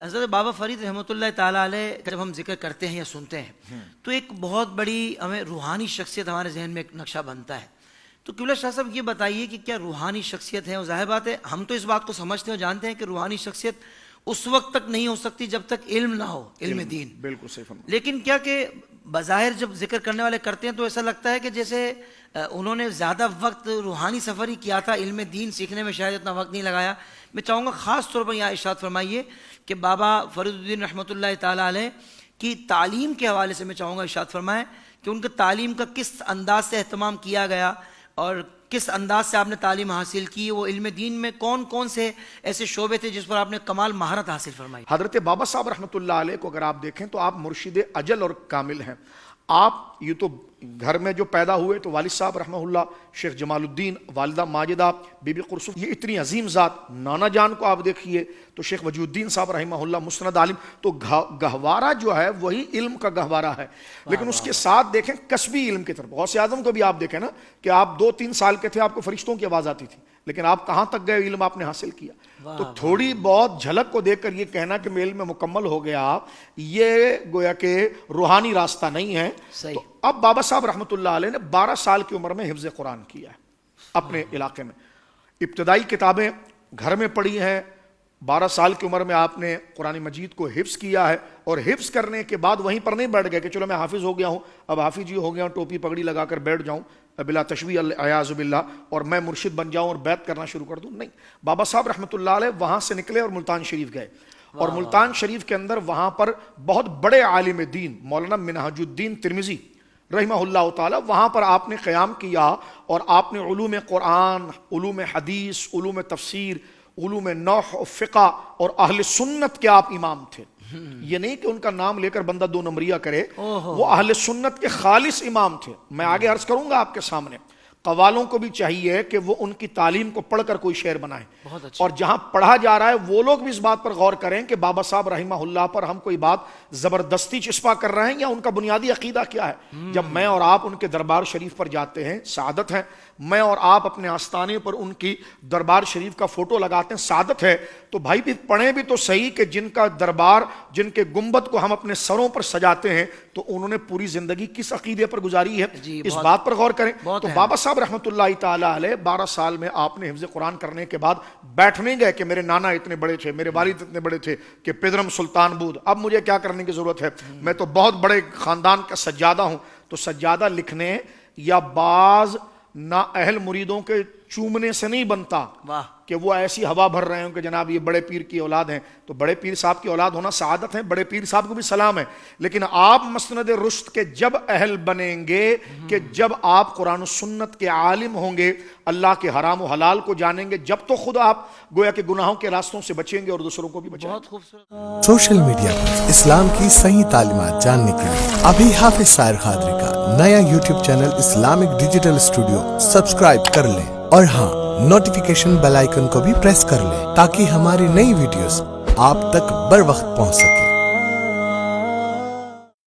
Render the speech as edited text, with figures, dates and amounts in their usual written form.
حضرت بابا فرید رحمۃ اللہ تعالیٰ علیہ کا جب ہم ذکر کرتے ہیں یا سنتے ہیں تو ایک بہت بڑی ہمیں روحانی شخصیت ہمارے ذہن میں ایک نقشہ بنتا ہے. تو قبلہ شاہ صاحب یہ بتائیے کہ کیا روحانی شخصیت ہے؟ اور ظاہر بات ہے ہم تو اس بات کو سمجھتے ہیں اور جانتے ہیں کہ روحانی شخصیت اس وقت تک نہیں ہو سکتی جب تک علم نہ ہو، علم دین. بالکل صحیح فرمایا. لیکن کیا کہ بظاہر جب ذکر کرنے والے کرتے ہیں تو ایسا لگتا ہے کہ جیسے انہوں نے زیادہ وقت روحانی سفر ہی کیا تھا، علم دین سیکھنے میں شاید اتنا وقت نہیں لگایا. میں چاہوں گا خاص طور پر یہاں ارشاد فرمائیے کہ بابا فرید الدین رحمۃ اللہ تعالیٰ علیہ کی تعلیم کے حوالے سے میں چاہوں گا ارشاد فرمائیں کہ ان کی تعلیم کا کس انداز سے اہتمام کیا گیا اور کس انداز سے آپ نے تعلیم حاصل کی. وہ علم دین میں کون کون سے ایسے شعبے تھے جس پر آپ نے کمال مہارت حاصل فرمائی؟ حضرت بابا صاحب رحمۃ اللہ علیہ کو اگر آپ دیکھیں تو آپ مرشد اجل اور کامل ہیں. آپ یہ تو گھر میں جو پیدا ہوئے تو والد صاحب رحمہ اللہ شیخ جمال الدین، والدہ ماجدہ، بی بی قرسف، یہ اتنی عظیم ذات. نانا جان کو آپ دیکھیے تو شیخ وجود الدین صاحب رحمہ اللہ مسند عالم. تو گہوارہ جو ہے وہی علم کا گہوارہ ہے. لیکن اس کے ساتھ دیکھیں کسبی علم کی طرف. غوث اعظم کو بھی آپ دیکھیں نا کہ آپ 2-3 سال کے تھے، آپ کو فرشتوں کی آواز آتی تھی، لیکن آپ کہاں تک گئے، علم آپ نے حاصل کیا. تو تھوڑی بہت جھلک کو دیکھ کر یہ کہنا کہ میں علم میں مکمل ہو گیا، یہ گویا کہ روحانی راستہ نہیں ہے. تو اب بابا صاحب رحمۃ اللہ علیہ نے 12 سال کی عمر میں حفظ قرآن کیا ہے اپنے علاقے میں. ابتدائی کتابیں گھر میں پڑھی ہیں. 12 سال کی عمر میں آپ نے قرآن مجید کو حفظ کیا ہے، اور حفظ کرنے کے بعد وہیں پر نہیں بیٹھ گئے کہ چلو میں حافظ ہو گیا ہوں، اب حافظ جی ہو گیا ہوں، ٹوپی پگڑی لگا کر بیٹھ جاؤں بلا تشبیہ اعاذ باللہ اور میں مرشد بن جاؤں اور بیعت کرنا شروع کر دوں. نہیں، بابا صاحب رحمۃ اللہ علیہ وہاں سے نکلے اور ملتان شریف گئے. اور ملتان شریف کے اندر وہاں پر بہت بڑے عالم دین مولانا منہاج الدین ترمذی رحمہ اللہ تعالی، وہاں پر آپ نے قیام کیا اور آپ نے علوم قرآن، علوم حدیث، علوم تفسیر، علوم نحو، فقہ اور اہل سنت کے آپ امام تھے. یہ نہیں کہ ان کا نام لے کر بندہ 2 نمبریہ کرے، وہ اہل سنت کے خالص امام تھے. میں آگے عرض کروں گا آپ کے سامنے. قوالوں کو بھی چاہیے کہ وہ ان کی تعلیم کو پڑھ کر کوئی شعر بنائیں، اور جہاں پڑھا جا رہا ہے وہ لوگ بھی اس بات پر غور کریں کہ بابا صاحب رحمہ اللہ پر ہم کوئی بات زبردستی چسپا کر رہے ہیں یا ان کا بنیادی عقیدہ کیا ہے. جب میں اور آپ ان کے دربار شریف پر جاتے ہیں، سعادت ہے. میں اور آپ اپنے آستانے پر ان کی دربار شریف کا فوٹو لگاتے ہیں، سعادت ہے. تو بھائی بھی پڑھیں بھی تو صحیح کہ جن کا دربار، جن کے گنبد کو ہم اپنے سروں پر سجاتے ہیں، تو انہوں نے پوری زندگی کس عقیدے پر گزاری ہے، اس بات پر غور کریں. تو بابا صاحب رحمۃ اللہ تعالی علیہ 12 سال میں آپ نے حفظ قرآن کرنے کے بعد بیٹھ نہیں گئے کہ میرے نانا اتنے بڑے تھے، میرے والد اتنے بڑے تھے کہ پیدرم سلطان بود، اب مجھے کیا کرنے کی ضرورت ہے، میں تو بہت بڑے خاندان کا سجادہ ہوں. تو سجادہ لکھنے یا بعض نااہل مریدوں کے چومنے سے نہیں بنتا کہ وہ ایسی ہوا بھر رہے ہوں کہ جناب یہ بڑے پیر کی اولاد ہیں. تو بڑے پیر صاحب کی اولاد ہونا سعادت ہے، بڑے پیر صاحب کو بھی سلام ہے. لیکن آپ مسند رشد کے جب اہل بنیں گے کہ جب آپ قرآن و سنت کے عالم ہوں گے، اللہ کے حرام و حلال کو جانیں گے، جب تو خود آپ گویا کہ گناہوں کے راستوں سے بچیں گے اور دوسروں کو بھی بچائیں گے. بہت خوبصورت. سوشل میڈیا پر اسلام کی صحیح تعلیمات جاننے کے لیے ابھی حافظ سائر قادری کا نیا YouTube channel Islamic digital studio subscribe کر لیں، اور ہاں نوٹیفیکیشن بیل آئیکن کو بھی پریس کر لیں تاکہ ہماری نئی ویڈیوز آپ تک بر وقت پہنچ سکے.